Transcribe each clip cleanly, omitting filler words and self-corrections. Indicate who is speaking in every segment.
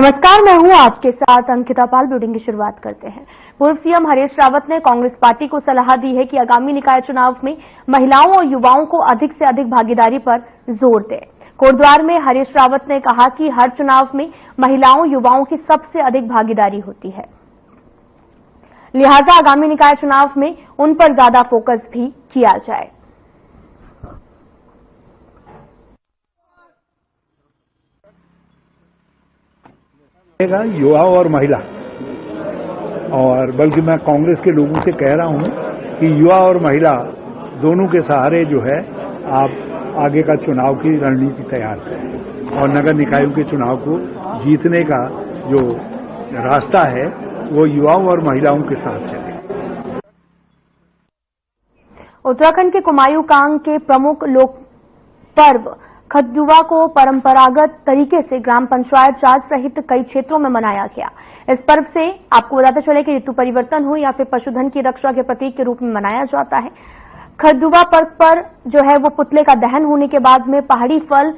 Speaker 1: नमस्कार, मैं हूं आपके साथ अंकिता पाल। बुलेटिन की शुरुआत करते हैं। पूर्व सीएम हरीश रावत ने कांग्रेस पार्टी को सलाह दी है कि आगामी निकाय चुनाव में महिलाओं और युवाओं को अधिक से अधिक भागीदारी पर जोर दें। कोटद्वार में हरीश रावत ने कहा कि हर चुनाव में महिलाओं युवाओं की सबसे अधिक भागीदारी होती है, लिहाजा आगामी निकाय चुनाव में उन पर ज्यादा फोकस भी किया जाए।
Speaker 2: युवा और महिला, और बल्कि मैं कांग्रेस के लोगों से कह रहा हूं कि युवा और महिला दोनों के सहारे जो है आप आगे का चुनाव की रणनीति तैयार करें और नगर निकायों के चुनाव को जीतने का जो रास्ता है वो युवाओं और महिलाओं के साथ चले।
Speaker 1: उत्तराखंड के कुमायूं कांग के प्रमुख लोक पर्व खतजुआ को परंपरागत तरीके से ग्राम पंचायत राज सहित कई क्षेत्रों में मनाया गया। इस पर्व से आपको बताते चले कि ऋतु परिवर्तन हो या फिर पशुधन की रक्षा के प्रतीक के रूप में मनाया जाता है। खतजुआ पर्व पर जो है वो पुतले का दहन होने के बाद में पहाड़ी फल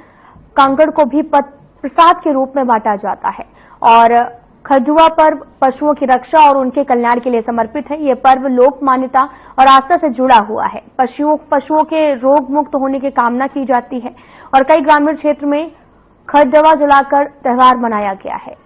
Speaker 1: कांकड़ को भी प्रसाद के रूप में बांटा जाता है और खतजुआ पर्व पशुओं की रक्षा और उनके कल्याण के लिए समर्पित है। यह पर्व लोक मान्यता और आस्था से जुड़ा हुआ है। पशुओं के रोग मुक्त होने की कामना की जाती है और कई ग्रामीण क्षेत्र में खतजुआ जलाकर त्योहार मनाया गया है।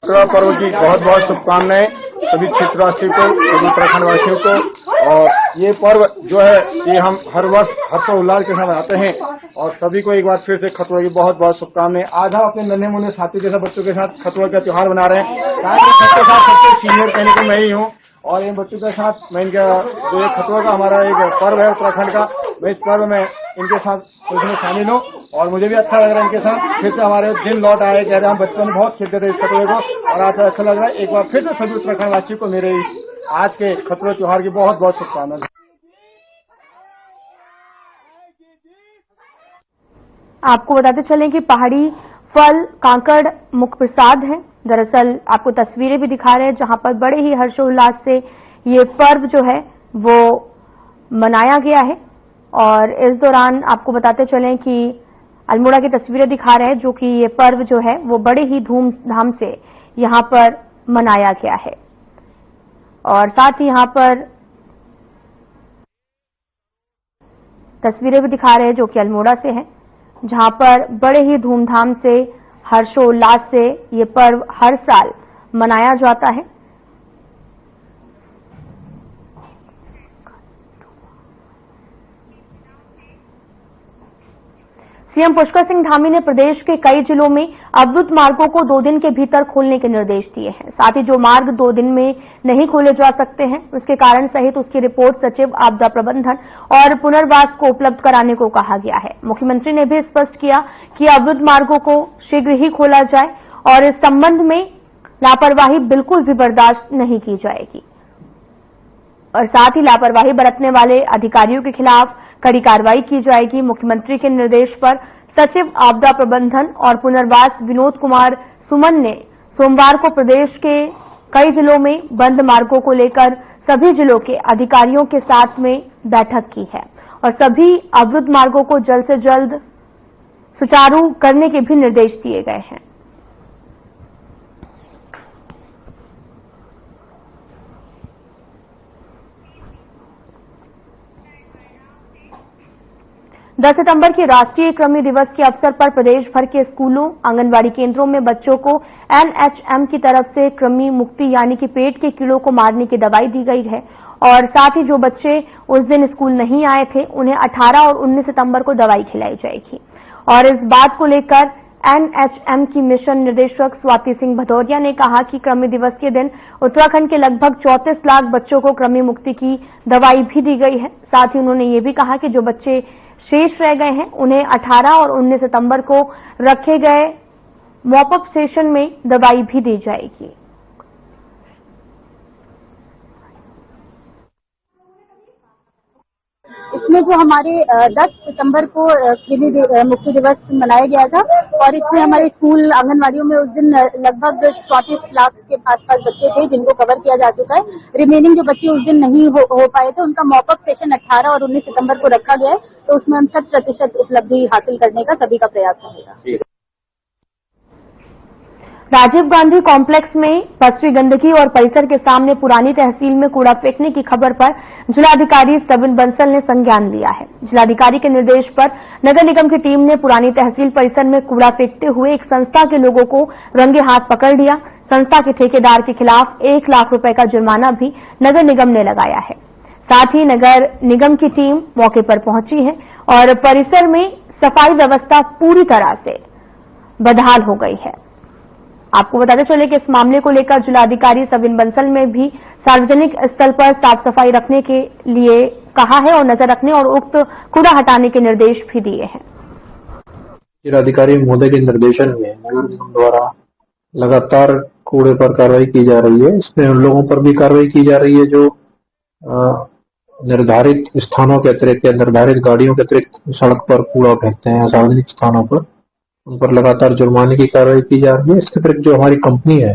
Speaker 3: खतजुआ पर्व की बहुत बहुत शुभकामनाएं सभी क्षेत्रवासियों को, सभी उत्तराखंड वासियों को। और ये पर्व जो है ये हम हर वर्ष हर्षोल्लास के साथ मनाते हैं और सभी को एक बार फिर से खतजुआ की बहुत बहुत शुभकामनाएं। आज हम अपने नन्हे मुन्ने साथी जैसे बच्चों के साथ खतजुआ का त्योहार मना रहे हैं। सबके साथ सबसे सीनियर कहने को मैं ही हूँ और इन बच्चों के साथ मैं इनका जो ये खतजुआ का हमारा एक पर्व है उत्तराखंड का, मैं इस पर्व में इनके साथ उसमें शामिल हूँ और मुझे भी अच्छा लग रहा है इनके साथ फिर से हमारे दिन लौट आए। कह रहे हम बचपन में बहुत खेलते थे इस खतजुए को और आज अच्छा लग रहा है। एक बार फिर से सभी उत्तराखंड वासियों को मेरे आज के खतजुआ त्योहार की बहुत बहुत शुभकामनाएं।
Speaker 1: आपको बताते चलें कि पहाड़ी फल कांकड़ मुख्य प्रसाद है। दरअसल आपको तस्वीरें भी दिखा रहे हैं जहां पर बड़े ही हर्षोल्लास से ये पर्व जो है वो मनाया गया है। और इस दौरान आपको बताते चलें कि अल्मोड़ा की तस्वीरें दिखा रहे हैं जो कि ये पर्व जो है वो बड़े ही धूमधाम से यहां पर मनाया गया है। और साथ ही यहां पर तस्वीरें भी दिखा रहे हैं जो कि अल्मोड़ा से है, जहां पर बड़े ही धूमधाम से हर्षोल्लास से ये पर्व हर साल मनाया जाता है। सीएम पुष्कर सिंह धामी ने प्रदेश के कई जिलों में अवरुद्ध मार्गों को 2 दिन के भीतर खोलने के निर्देश दिए हैं। साथ ही जो मार्ग 2 दिन में नहीं खोले जा सकते हैं उसके कारण सहित उसकी रिपोर्ट सचिव आपदा प्रबंधन और पुनर्वास को उपलब्ध कराने को कहा गया है। मुख्यमंत्री ने भी स्पष्ट किया कि अवरुद्ध मार्गों को शीघ्र ही खोला जाए और इस संबंध में लापरवाही बिल्कुल भी बर्दाश्त नहीं की जाएगी और साथ ही लापरवाही बरतने वाले अधिकारियों के खिलाफ कड़ी कार्रवाई की जाएगी। मुख्यमंत्री के निर्देश पर सचिव आपदा प्रबंधन और पुनर्वास विनोद कुमार सुमन ने सोमवार को प्रदेश के कई जिलों में बंद मार्गों को लेकर सभी जिलों के अधिकारियों के साथ में बैठक की है और सभी अवरुद्ध मार्गों को जल्द से जल्द सुचारू करने के भी निर्देश दिए गए हैं। 10 सितंबर के राष्ट्रीय कृमि दिवस के अवसर पर प्रदेश भर के स्कूलों, आंगनबाड़ी केंद्रों में बच्चों को एनएचएम की तरफ से कृमि मुक्ति यानी कि पेट के कीड़ों को मारने की दवाई दी गई है और साथ ही जो बच्चे उस दिन स्कूल नहीं आए थे उन्हें 18 और 19 सितंबर को दवाई खिलाई जाएगी। और इस बात को लेकर एनएचएम की मिशन निदेशक स्वाति सिंह भदौरिया ने कहा कि कृमि दिवस के दिन उत्तराखंड के लगभग 34 लाख बच्चों को कृमि मुक्ति की दवाई भी दी गई है। साथ ही उन्होंने ये भी कहा कि जो बच्चे शेष रह गए हैं उन्हें 18 और 19 सितंबर को रखे गए मॉपअप सेशन में दवाई भी दी जाएगी।
Speaker 4: इस इसमें जो हमारे 10 सितंबर को कृमि मुक्ति दिवस मनाया गया था और इसमें हमारे स्कूल आंगनवाड़ियों में उस दिन लगभग 34 लाख के आसपास बच्चे थे जिनको कवर किया जा चुका है। रिमेनिंग जो बच्चे उस दिन नहीं हो पाए थे उनका मॉपअप सेशन 18 और 19 सितंबर को रखा गया है, तो उसमें हम 100% उपलब्धि हासिल करने का सभी का प्रयास रहेगा।
Speaker 1: राजीव गांधी कॉम्प्लेक्स में पसरी गंदगी और परिसर के सामने पुरानी तहसील में कूड़ा फेंकने की खबर पर जिलाधिकारी सविन बंसल ने संज्ञान लिया है। जिलाधिकारी के निर्देश पर नगर निगम की टीम ने पुरानी तहसील परिसर में कूड़ा फेंकते हुए एक संस्था के लोगों को रंगे हाथ पकड़ लिया। संस्था के ठेकेदार के खिलाफ 1 लाख रुपए का जुर्माना भी नगर निगम ने लगाया है। साथ ही नगर निगम की टीम मौके पर पहुंची है और परिसर में सफाई व्यवस्था पूरी तरह से बदहाल हो गई है। आपको बताते चले कि इस मामले को लेकर जिलाधिकारी सविन बंसल ने भी सार्वजनिक स्थल पर साफ सफाई रखने के लिए कहा है और नजर रखने और उक्त कूड़ा हटाने के निर्देश भी दिए हैं।
Speaker 5: जिलाधिकारी महोदय के निर्देशन में नगर निगम द्वारा लगातार कूड़े पर कार्रवाई की जा रही है। इसमें उन लोगों पर भी कार्रवाई की जा रही है जो निर्धारित स्थानों के अतिरिक्त या निर्धारित गाड़ियों के अतिरिक्त सड़क पर कूड़ा फेंकते हैं सार्वजनिक स्थानों पर, उन पर लगातार जुर्माने की कार्रवाई की जा रही है। इसके अतिरिक्त जो हमारी कंपनी है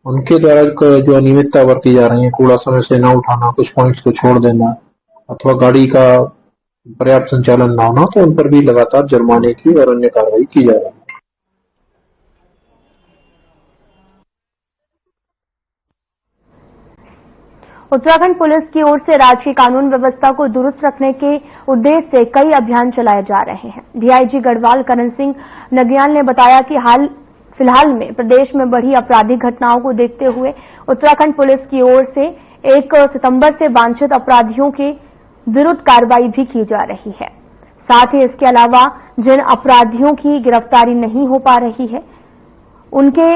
Speaker 5: उनके द्वारा जो अनियमितता बरती जा रही है, कूड़ा समय से न उठाना, कुछ पॉइंट्स को छोड़ देना अथवा गाड़ी का पर्याप्त संचालन न होना, तो उन पर भी लगातार जुर्माने की और अन्य कार्रवाई की जा रही है।
Speaker 1: उत्तराखंड पुलिस की ओर से राज्य की कानून व्यवस्था को दुरुस्त रखने के उद्देश्य से कई अभियान चलाए जा रहे हैं। डीआईजी गढ़वाल करण सिंह नगियाल ने बताया कि फिलहाल में प्रदेश में बढ़ी आपराधिक घटनाओं को देखते हुए उत्तराखंड पुलिस की ओर से 1 सितंबर से वांछित अपराधियों के विरुद्ध कार्रवाई भी की जा रही है। साथ ही इसके अलावा जिन अपराधियों की गिरफ्तारी नहीं हो पा रही है उनके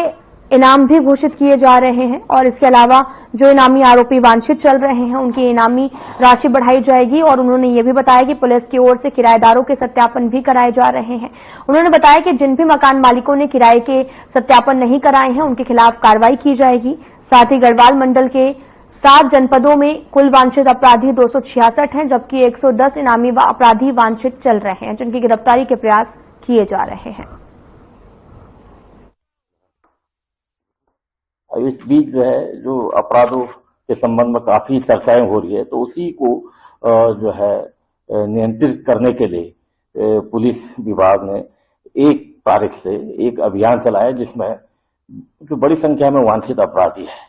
Speaker 1: इनाम भी घोषित किए जा रहे हैं और इसके अलावा जो इनामी आरोपी वांछित चल रहे हैं उनकी इनामी राशि बढ़ाई जाएगी। और उन्होंने ये भी बताया कि पुलिस की ओर से किराएदारों के सत्यापन भी कराए जा रहे हैं। उन्होंने बताया कि जिन भी मकान मालिकों ने किराए के सत्यापन नहीं कराए हैं उनके खिलाफ कार्रवाई की जाएगी। साथ ही गढ़वाल मंडल के 7 जनपदों में कुल वांछित अपराधी 266 हैं, जबकि 110 इनामी अपराधी वांछित चल रहे हैं जिनकी गिरफ्तारी के प्रयास किए जा रहे हैं।
Speaker 6: इस बीच जो है जो अपराधों के संबंध में काफी चर्चाएं हो रही है, तो उसी को जो है नियंत्रित करने के लिए पुलिस विभाग ने 1 तारीख से एक अभियान चलाया जिसमें जो बड़ी संख्या में वांछित अपराधी है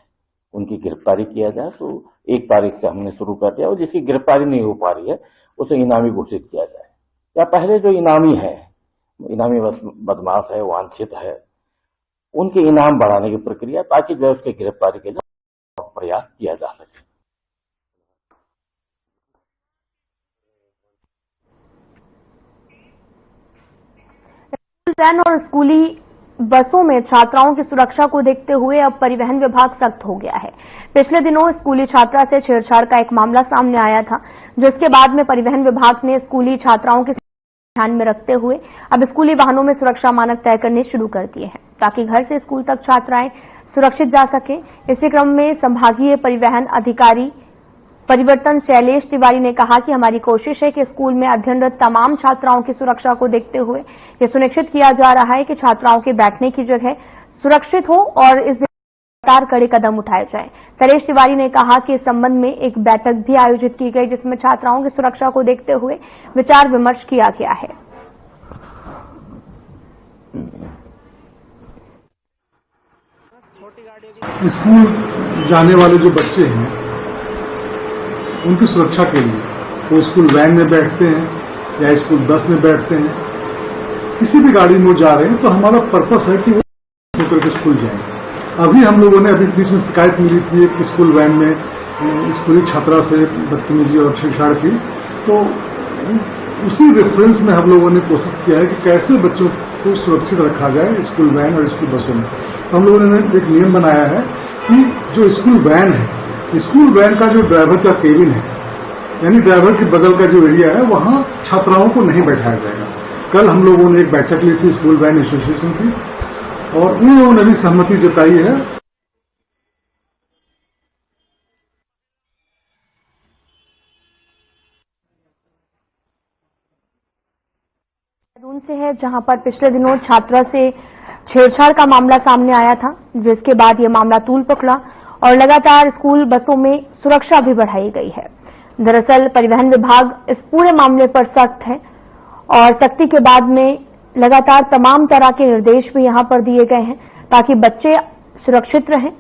Speaker 6: उनकी गिरफ्तारी किया जाए। तो 1 तारीख से हमने शुरू कर दिया और जिसकी गिरफ्तारी नहीं हो पा रही है उसे इनामी घोषित किया जाए। या पहले जो इनामी बदमाश है, वांछित है, उनके इनाम बढ़ाने की प्रक्रिया ताकि जो उसके गिरफ्तारी के लिए प्रयास किया जा सके।
Speaker 1: वैन और स्कूली बसों में छात्राओं की सुरक्षा को देखते हुए अब परिवहन विभाग सख्त हो गया है। पिछले दिनों स्कूली छात्रा से छेड़छाड़ का एक मामला सामने आया था, जिसके बाद में परिवहन विभाग ने स्कूली छात्राओं की ध्यान में रखते हुए अब स्कूली वाहनों में सुरक्षा मानक तय करने शुरू कर दिए हैं ताकि घर से स्कूल तक छात्राएं सुरक्षित जा सके। इसी क्रम में संभागीय परिवहन अधिकारी परिवर्तन शैलेश तिवारी ने कहा कि हमारी कोशिश है कि स्कूल में अध्ययनरत तमाम छात्राओं की सुरक्षा को देखते हुए यह सुनिश्चित किया जा रहा है कि छात्राओं के बैठने की जगह सुरक्षित हो और इस लगातार कड़े कदम उठाए जाएं। शैलेश तिवारी ने कहा कि इस संबंध में एक बैठक भी आयोजित की गई जिसमें छात्राओं की सुरक्षा को देखते हुए विचार विमर्श किया गया है।
Speaker 7: स्कूल जाने वाले जो बच्चे हैं उनकी सुरक्षा के लिए वो स्कूल वैन में बैठते हैं या स्कूल बस में बैठते हैं, किसी भी गाड़ी में जा रहे हैं, तो हमारा पर्पस है कि वो होकर के स्कूल जाएं। अभी हम लोगों ने बीच में शिकायत मिली थी कि स्कूल वैन में स्कूली छात्रा से बदतमीजी और छेड़छाड़ की, तो उसी रेफरेंस में हम लोगों ने कोशिश किया है कि कैसे बच्चों को सुरक्षित रखा जाए स्कूल वैन और स्कूल बसों में। तो हम लोगों ने एक नियम बनाया है कि जो स्कूल वैन है, स्कूल वैन का जो ड्राइवर का केबिन है, यानी ड्राइवर के बगल का जो एरिया है, वहां छात्राओं को नहीं बैठाया जाएगा। कल हम लोगों ने एक बैठक ली थी स्कूल वैन एसोसिएशन की और उन लोगों ने भी सहमति जताई है।
Speaker 1: देहरादून से है, जहां पर पिछले दिनों छात्रा से छेड़छाड़ का मामला सामने आया था, जिसके बाद यह मामला तूल पकड़ा और लगातार स्कूल बसों में सुरक्षा भी बढ़ाई गई है। दरअसल परिवहन विभाग इस पूरे मामले पर सख्त है और सख्ती के बाद में लगातार तमाम तरह के निर्देश भी यहां पर दिए गए हैं ताकि बच्चे सुरक्षित रहें।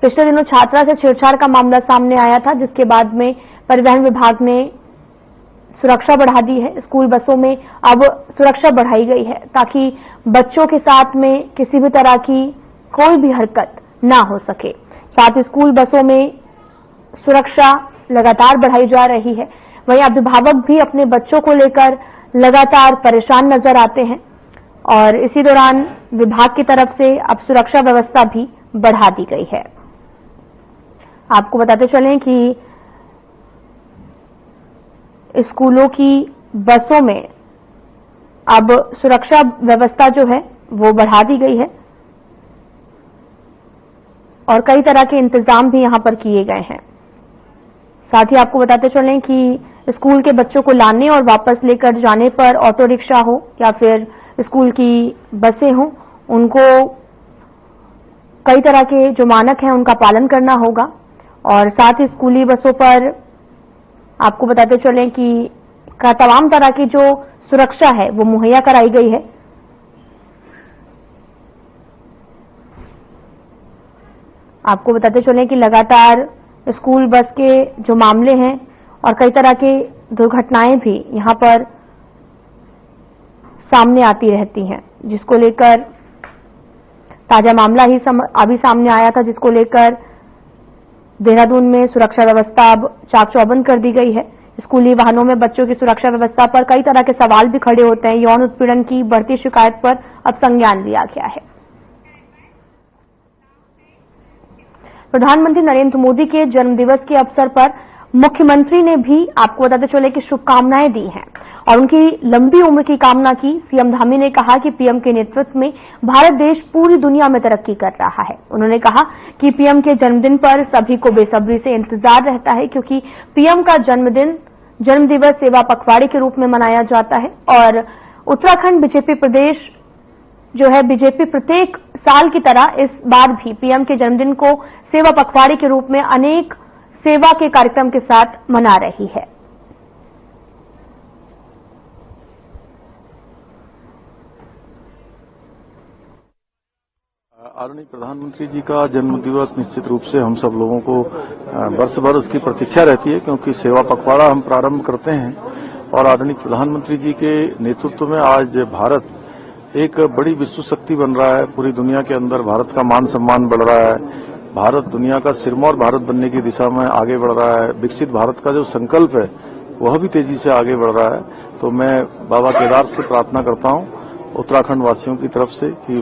Speaker 1: पिछले दिनों छात्रा से छेड़छाड़ का मामला सामने आया था, जिसके बाद में परिवहन विभाग ने सुरक्षा बढ़ा दी है। स्कूल बसों में अब सुरक्षा बढ़ाई गई है ताकि बच्चों के साथ में किसी भी तरह की कोई भी हरकत ना हो सके। साथ ही स्कूल बसों में सुरक्षा लगातार बढ़ाई जा रही है। वहीं अभिभावक भी अपने बच्चों को लेकर लगातार परेशान नजर आते हैं और इसी दौरान विभाग की तरफ से अब सुरक्षा व्यवस्था भी बढ़ा दी गई है। आपको बताते चलें कि स्कूलों की बसों में अब सुरक्षा व्यवस्था जो है वो बढ़ा दी गई है और कई तरह के इंतजाम भी यहां पर किए गए हैं। साथ ही आपको बताते चलें कि स्कूल के बच्चों को लाने और वापस लेकर जाने पर ऑटो रिक्शा हो या फिर स्कूल की बसें हों, उनको कई तरह के जो मानक हैं उनका पालन करना होगा। और साथ ही स्कूली बसों पर आपको बताते चलें कि तमाम तरह की जो सुरक्षा है वो मुहैया कराई गई है। आपको बताते चलें कि लगातार स्कूल बस के जो मामले हैं और कई तरह की दुर्घटनाएं भी यहां पर सामने आती रहती हैं, जिसको लेकर ताजा मामला ही अभी सामने आया था, जिसको लेकर देहरादून में सुरक्षा व्यवस्था अब चाक चौबंद कर दी गई है। स्कूली वाहनों में बच्चों की सुरक्षा व्यवस्था पर कई तरह के सवाल भी खड़े होते हैं। यौन उत्पीड़न की बढ़ती शिकायत पर अब संज्ञान लिया गया है। प्रधानमंत्री नरेंद्र मोदी के जन्मदिवस के अवसर पर मुख्यमंत्री ने भी आपको बताते चले कि शुभकामनाएं दी हैं और उनकी लंबी उम्र की कामना की। सीएम धामी ने कहा कि पीएम के नेतृत्व में भारत देश पूरी दुनिया में तरक्की कर रहा है। उन्होंने कहा कि पीएम के जन्मदिन पर सभी को बेसब्री से इंतजार रहता है, क्योंकि पीएम का जन्मदिवस सेवा पखवाड़े के रूप में मनाया जाता है और उत्तराखंड बीजेपी प्रदेश जो है बीजेपी प्रत्येक साल की तरह इस बार भी पीएम के जन्मदिन को सेवा पखवाड़े के रूप में अनेक सेवा के कार्यक्रम के साथ मना रही है।
Speaker 8: आदरणीय प्रधानमंत्री जी का जन्मदिवस निश्चित रूप से हम सब लोगों को वर्ष भर उसकी प्रतीक्षा रहती है, क्योंकि सेवा पखवाड़ा हम प्रारंभ करते हैं और आदरणीय प्रधानमंत्री जी के नेतृत्व में आज भारत एक बड़ी विश्व शक्ति बन रहा है। पूरी दुनिया के अंदर भारत का मान सम्मान बढ़ रहा है। भारत दुनिया का सिरमौर भारत बनने की दिशा में आगे बढ़ रहा है। विकसित भारत का जो संकल्प है वह भी तेजी से आगे बढ़ रहा है। तो मैं बाबा केदार से प्रार्थना करता हूं उत्तराखंड वासियों की तरफ से कि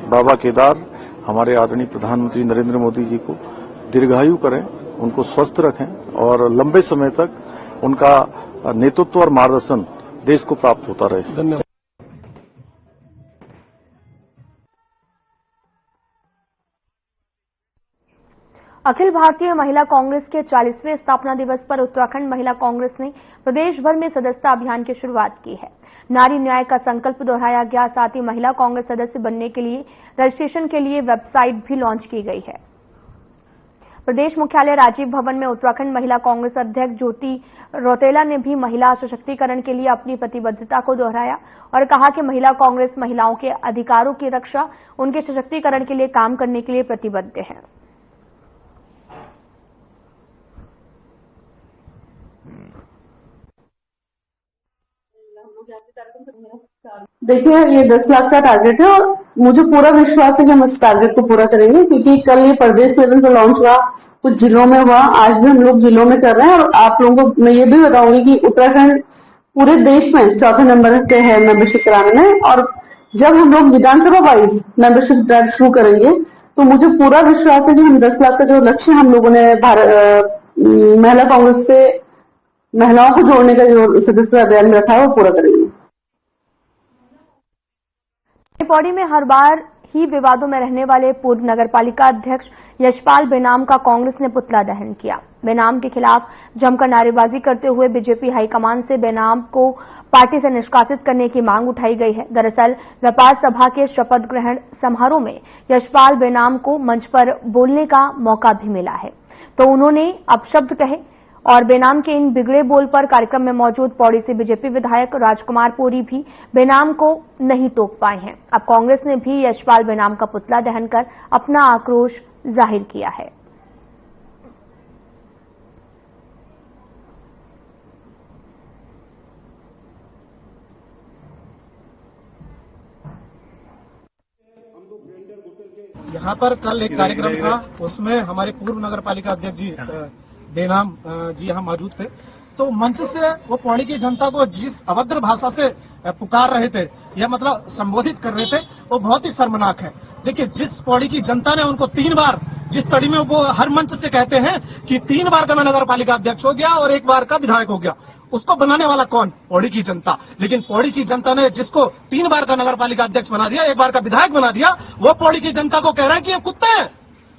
Speaker 8: बाबा केदार हमारे आदरणीय प्रधानमंत्री नरेंद्र मोदी जी को दीर्घायु करें, उनको स्वस्थ रखें और लंबे समय तक उनका नेतृत्व और मार्गदर्शन देश को प्राप्त होता रहे। धन्यवाद।
Speaker 1: अखिल भारतीय महिला कांग्रेस के 40वें स्थापना दिवस पर उत्तराखंड महिला कांग्रेस ने प्रदेश भर में सदस्यता अभियान की शुरुआत की है। नारी न्याय का संकल्प दोहराया गया। साथ ही महिला कांग्रेस सदस्य बनने के लिए रजिस्ट्रेशन के लिए वेबसाइट भी लॉन्च की गई है। प्रदेश मुख्यालय राजीव भवन में उत्तराखंड महिला कांग्रेस अध्यक्ष ज्योति रौतेला ने भी महिला सशक्तिकरण के लिए अपनी प्रतिबद्धता को दोहराया और कहा कि महिला कांग्रेस महिलाओं के अधिकारों की रक्षा, उनके सशक्तिकरण के लिए काम करने के लिए प्रतिबद्ध है।
Speaker 9: देखिए, ये 10 लाख का टारगेट है और मुझे पूरा विश्वास है कि हम इस टारगेट को पूरा करेंगे, क्योंकि कल ये प्रदेश लेवल पर लॉन्च हुआ, कुछ जिलों में हुआ, आज भी हम लोग जिलों में कर रहे हैं। और आप लोगों को मैं ये भी बताऊंगी कि उत्तराखंड पूरे देश में 4थे नंबर पे है मेंबरशिप कराने में। और जब हम लोग विधानसभा वाइज मेंबरशिप ड्राइव शुरू करेंगे तो मुझे पूरा विश्वास है कि हम 10 लाख का जो लक्ष्य हम लोगों ने महिला कांग्रेस से महिलाओं को जोड़ने का जो सदस्यता अभियान में रखा है वो पूरा करेंगे।
Speaker 1: पौड़ी में हर बार ही विवादों में रहने वाले पूर्व नगरपालिका अध्यक्ष यशपाल बेनाम का कांग्रेस ने पुतला दहन किया। बेनाम के खिलाफ जमकर नारेबाजी करते हुए बीजेपी हाईकमान से बेनाम को पार्टी से निष्कासित करने की मांग उठाई गई है। दरअसल व्यापार सभा के शपथ ग्रहण समारोह में यशपाल बेनाम को मंच पर बोलने का मौका भी मिला है, तो उन्होंने अपशब्द कहे और बेनाम के इन बिगड़े बोल पर कार्यक्रम में मौजूद पौड़ी से बीजेपी विधायक राजकुमार पुरी भी बेनाम को नहीं टोक पाए हैं। अब कांग्रेस ने भी यशपाल बेनाम का पुतला दहन कर अपना आक्रोश जाहिर किया है।
Speaker 10: यहाँ पर कल एक कार्यक्रम था, उसमें हमारे पूर्व नगरपालिका अध्यक्ष जी बेनाम जी यहाँ मौजूद थे। तो मंच से वो पौड़ी की जनता को जिस अभद्र भाषा से पुकार रहे थे या मतलब संबोधित कर रहे थे, वो बहुत ही शर्मनाक है। देखिए, जिस पौड़ी की जनता ने उनको 3 बार, जिस तड़ी में वो हर मंच से कहते हैं कि 3 बार का मैं नगरपालिका अध्यक्ष हो गया और 1 बार का विधायक हो गया, उसको बनाने वाला कौन? पौड़ी की जनता। लेकिन पौड़ी की जनता ने जिसको 3 बार का नगरपालिका अध्यक्ष बना दिया, 1 बार का विधायक बना दिया, वो पौड़ी की जनता को कह रहा है कि ये कुत्ते हैं।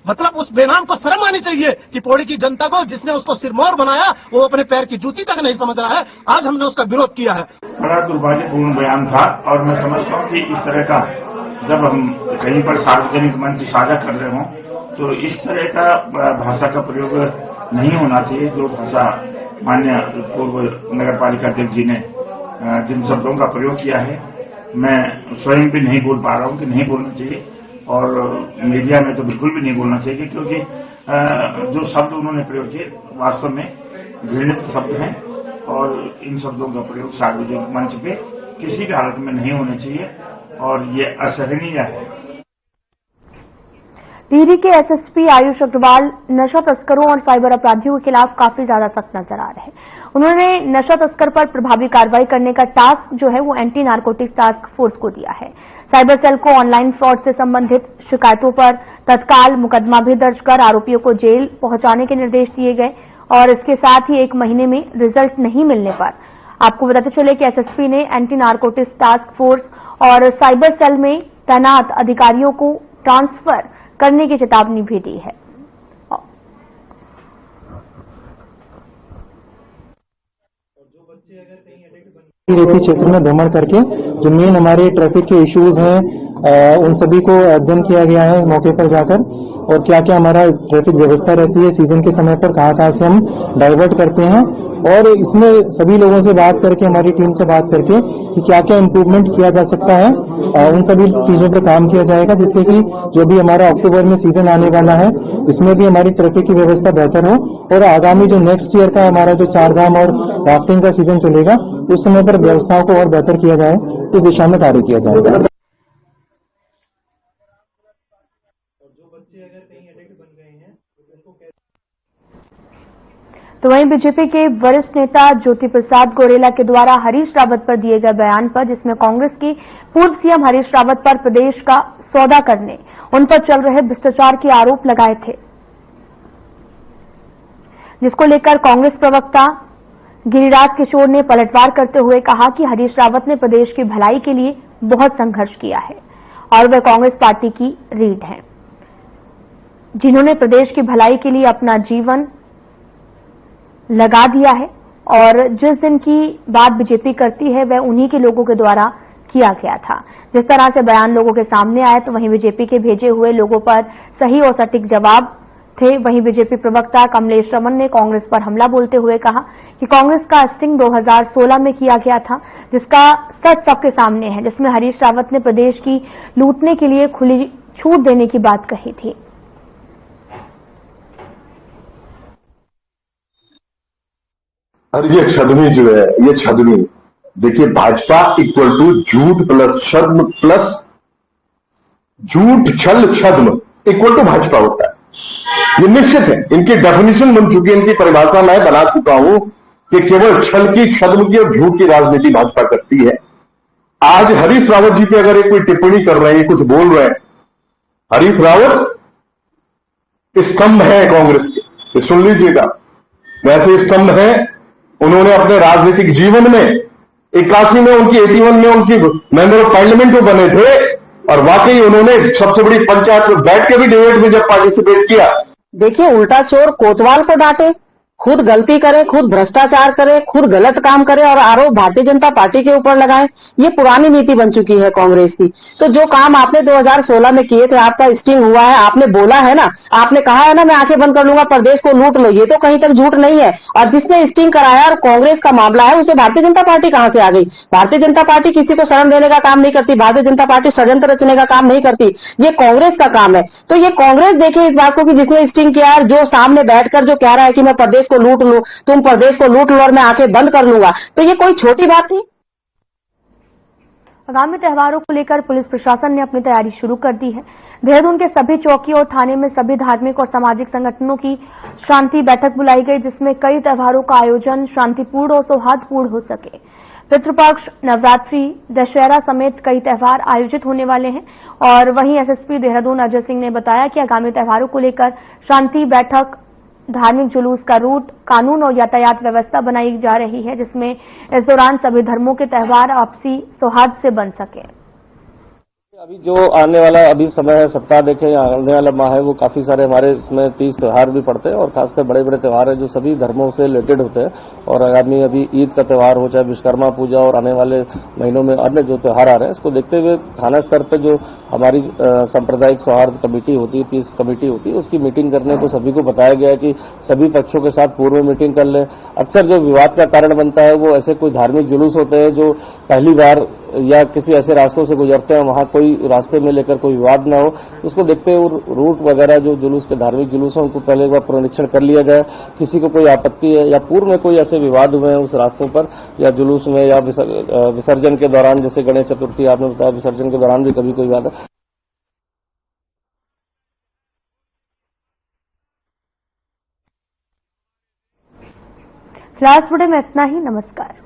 Speaker 10: मतलब उस बेनाम को शर्म आनी चाहिए कि पौड़ी की जनता को, जिसने उसको सिरमौर बनाया, वो अपने पैर की जूती तक नहीं समझ रहा है। आज हमने उसका विरोध किया है।
Speaker 11: बड़ा दुर्भाग्यपूर्ण बयान था और मैं समझता हूँ कि इस तरह का जब हम कहीं पर सार्वजनिक मंच साझा कर रहे हों तो इस तरह का भाषा का प्रयोग नहीं होना चाहिए। जो भाषा माननीय पूर्व नगरपालिका अध्यक्ष जी ने जिन शब्दों का प्रयोग किया है, मैं स्वयं भी नहीं बोल पा रहा हूँ कि नहीं बोलना चाहिए और मीडिया में तो बिल्कुल भी नहीं बोलना चाहिए, क्योंकि जो शब्द उन्होंने प्रयोग किए वास्तव में घृणित शब्द हैं और इन शब्दों का प्रयोग सार्वजनिक मंच पे किसी भी हालत में नहीं होना चाहिए और ये असहनीय है।
Speaker 1: टिहरी के एसएसपी आयुष अग्रवाल नशा तस्करों और साइबर अपराधियों के खिलाफ काफी ज्यादा सख्त नजर आ रहे हैं। उन्होंने नशा तस्कर पर प्रभावी कार्रवाई करने का टास्क जो है वो एंटी नारकोटिक्स टास्क फोर्स को दिया है। साइबर सेल को ऑनलाइन फ्रॉड से संबंधित शिकायतों पर तत्काल मुकदमा भी दर्ज कर आरोपियों को जेल पहुंचाने के निर्देश दिए गए और इसके साथ ही 1 महीने में रिजल्ट नहीं मिलने पर आपको बताते चले कि एसएसपी ने एंटी नारकोटिक्स टास्क फोर्स और साइबर सेल में तैनात अधिकारियों को ट्रांसफर करने की चेतावनी भी दी है।
Speaker 12: रेती क्षेत्र में भ्रमण करके जो मेन हमारे ट्रैफिक के इश्यूज हैं उन सभी को अध्ययन किया गया है मौके पर जाकर, और क्या क्या हमारा ट्रैफिक व्यवस्था रहती है सीजन के समय पर, कहां से हम डाइवर्ट करते हैं, और इसमें सभी लोगों से बात करके, हमारी टीम से बात करके कि क्या क्या इम्प्रूवमेंट किया जा सकता है, उन सभी चीजों पर काम किया जाएगा, जिससे कि जो भी हमारा अक्टूबर में सीजन आने वाला है इसमें भी हमारी ट्रैफिक की व्यवस्था बेहतर हो और आगामी जो नेक्स्ट ईयर का हमारा जो 4 धाम और राफ्टिंग का सीजन चलेगा उस समय पर व्यवस्थाओं को और बेहतर किया जाए, इस दिशा में कार्य किया जाएगा।
Speaker 1: तो वहीं बीजेपी के वरिष्ठ नेता ज्योति प्रसाद गौरेला के द्वारा हरीश रावत पर दिए गए बयान पर, जिसमें कांग्रेस की पूर्व सीएम हरीश रावत पर प्रदेश का सौदा करने, उन पर चल रहे भ्रष्टाचार के आरोप लगाए थे, जिसको लेकर कांग्रेस प्रवक्ता गिरिराज किशोर ने पलटवार करते हुए कहा कि हरीश रावत ने प्रदेश की भलाई के लिए बहुत संघर्ष किया है और वे कांग्रेस पार्टी की रीढ़ हैं, जिन्होंने प्रदेश की भलाई के लिए अपना जीवन लगा दिया है और जिस दिन की बात बीजेपी करती है वह उन्हीं के लोगों के द्वारा किया गया था। जिस तरह से बयान लोगों के सामने आए तो वहीं बीजेपी के भेजे हुए लोगों पर सही और सटीक जवाब थे। वहीं बीजेपी प्रवक्ता कमलेश रमन ने कांग्रेस पर हमला बोलते हुए कहा कि कांग्रेस का स्टिंग 2016 में किया गया था, जिसका सच सबके सामने है, जिसमें हरीश रावत ने प्रदेश की लूटने के लिए खुली छूट देने की बात कही थी।
Speaker 13: और ये छदमी जो है, ये छदमी, देखिए भाजपा इक्वल टू झूठ प्लस छद्म प्लस झूठ छल छद्म इक्वल टू भाजपा होता है। ये निश्चित है, इनकी डेफिनेशन बन चुकी है, इनकी परिभाषा मैं बना चुका हूं कि केवल छल की, छद्म की और झूठ की राजनीति भाजपा करती है। आज हरीश रावत जी पे अगर एक कोई टिप्पणी कर रहे हैं, कुछ बोल रहे हैं, हरीश रावत स्तंभ है कांग्रेस के, सुन लीजिएगा, वैसे स्तंभ है। उन्होंने अपने राजनीतिक जीवन में 81 में, उनकी 81 में उनकी मेंबर ऑफ पार्लियामेंट जो बने थे, और वाकई उन्होंने सबसे बड़ी पंचायत में बैठ के भी डिबेट में जब पार्टिसिपेट किया।
Speaker 9: देखिए, उल्टा चोर कोतवाल को डांटे, खुद गलती करे, खुद भ्रष्टाचार करे, खुद गलत काम करे और आरोप भारतीय जनता पार्टी के ऊपर लगाए, ये पुरानी नीति बन चुकी है कांग्रेस की। तो जो काम आपने 2016 में किए थे, आपका स्टिंग हुआ है, आपने बोला है ना, आपने कहा है ना मैं आंखें बंद कर लूंगा, प्रदेश को लूट लो, ये तो कहीं तक झूठ नहीं है। और जिसने स्टिंग कराया और कांग्रेस का मामला है, उसमें भारतीय जनता पार्टी कहां से आ गई? भारतीय जनता पार्टी किसी को शरण देने का काम नहीं करती, भारतीय जनता पार्टी षड्यंत्र रचने का काम नहीं करती, ये कांग्रेस का काम है। तो ये कांग्रेस देखे इस बात को कि जिसने स्टिंग किया है, जो सामने बैठकर जो कह रहा है कि मैं प्रदेश को लूट लूं, तुम प्रदेश को लूट लो और मैं आंखें बंद कर लूंगा, तो ये कोई छोटी बात नहीं।
Speaker 1: आगामी त्योहारों को लेकर पुलिस प्रशासन ने अपनी तैयारी शुरू कर दी है। देहरादून के सभी चौकी और थाने में सभी धार्मिक और सामाजिक संगठनों की शांति बैठक बुलाई गई, जिसमें कई त्योहारों का आयोजन शांतिपूर्ण और सौहार्दपूर्ण हो सके। पितृपक्ष, नवरात्रि, दशहरा समेत कई त्योहार आयोजित होने वाले हैं। और वहीं एसएसपी देहरादून अजय सिंह ने बताया कि आगामी त्योहारों को लेकर शांति बैठक, धार्मिक जुलूस का रूट, कानून और यातायात व्यवस्था बनाई जा रही है, जिसमें इस दौरान सभी धर्मों के त्योहार आपसी सौहार्द से बन सके।
Speaker 14: अभी जो आने वाला अभी समय है, सप्ताह देखें या आने वाला माह है, वो काफी सारे हमारे इसमें 30 त्योहार भी पड़ते हैं और खासकर बड़े बड़े त्योहार है जो सभी धर्मों से रिलेटेड होते हैं। और आगामी अभी ईद का त्योहार हो, चाहे विश्वकर्मा पूजा और आने वाले महीनों में अन्य जो त्योहार आ रहे हैं, इसको देखते हुए थाना स्तर पर जो हमारी सांप्रदायिक सौहार्द कमेटी होती है, पीस कमेटी होती है, उसकी मीटिंग करने को सभी को बताया गया है कि सभी पक्षों के साथ पूर्व मीटिंग कर लें। अक्सर जो विवाद का कारण बनता है वो ऐसे कोई धार्मिक जुलूस होते हैं जो पहली बार या किसी ऐसे रास्तों से गुजरते हैं, वहां कोई रास्ते में लेकर कोई विवाद ना हो, उसको देखते हुए रूट वगैरह जो जुलूस के धार्मिक जुलूस हैं उनको पहले एक बार पुनरीक्षण कर लिया जाए। किसी को कोई आपत्ति है या पूर्व में कोई ऐसे विवाद हुए हैं उस रास्तों पर या जुलूस में या विसर्जन के दौरान, जैसे गणेश चतुर्थी आपने बताया, विसर्जन के दौरान भी कभी कोई विवाद है।
Speaker 1: फिलहाल में इतना ही। नमस्कार।